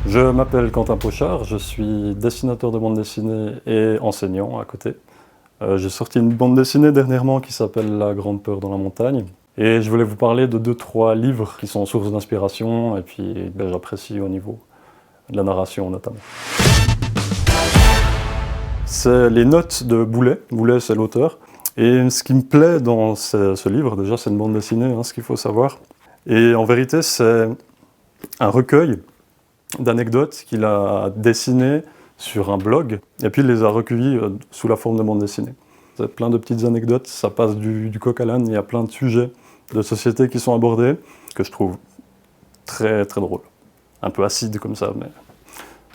Je m'appelle Quentin Pochard, je suis dessinateur de bande dessinée et enseignant à côté. J'ai sorti une bande dessinée dernièrement qui s'appelle La Grande Peur dans la montagne. Et je voulais vous parler de 2-3 livres qui sont source d'inspiration et puis j'apprécie au niveau de la narration notamment. C'est les notes de Boulet. Boulet, c'est l'auteur. Et ce qui me plaît dans ce livre, déjà c'est une bande dessinée, ce qu'il faut savoir. Et en vérité, c'est un recueil d'anecdotes qu'il a dessinées sur un blog, et puis il les a recueillies sous la forme de bande dessinée. C'est plein de petites anecdotes, ça passe du coq à l'âne, il y a plein de sujets de société qui sont abordés, que je trouve très très drôle. Un peu acide comme ça, mais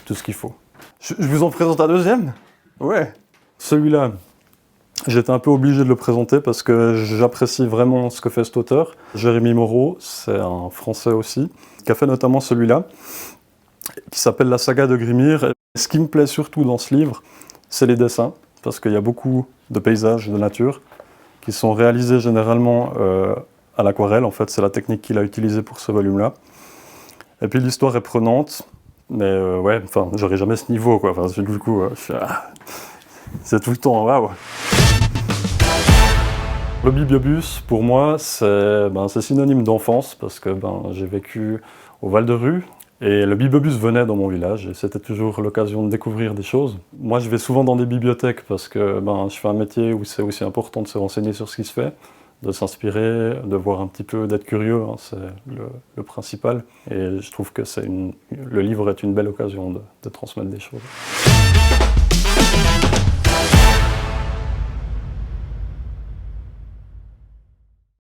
tout ce qu'il faut. Je vous en présente un deuxième ? Ouais. Celui-là, j'étais un peu obligé de le présenter parce que j'apprécie vraiment ce que fait cet auteur. Jérémy Moreau, c'est un Français aussi, qui a fait notamment celui-là, qui s'appelle La Saga de Grimir. Et ce qui me plaît surtout dans ce livre, c'est les dessins, parce qu'il y a beaucoup de paysages, de nature, qui sont réalisés généralement à l'aquarelle. En fait, c'est la technique qu'il a utilisée pour ce volume-là. Et puis l'histoire est prenante, mais j'aurais jamais ce niveau, quoi. Enfin, du coup, c'est tout le temps, waouh. Le bibliobus, pour moi, c'est synonyme d'enfance, parce que j'ai vécu au Val-de-Rue, et le bibliobus venait dans mon village, et c'était toujours l'occasion de découvrir des choses. Moi, je vais souvent dans des bibliothèques, parce que je fais un métier où c'est aussi important de se renseigner sur ce qui se fait, de s'inspirer, de voir un petit peu, d'être curieux, c'est le principal. Et je trouve que le livre est une belle occasion de transmettre des choses.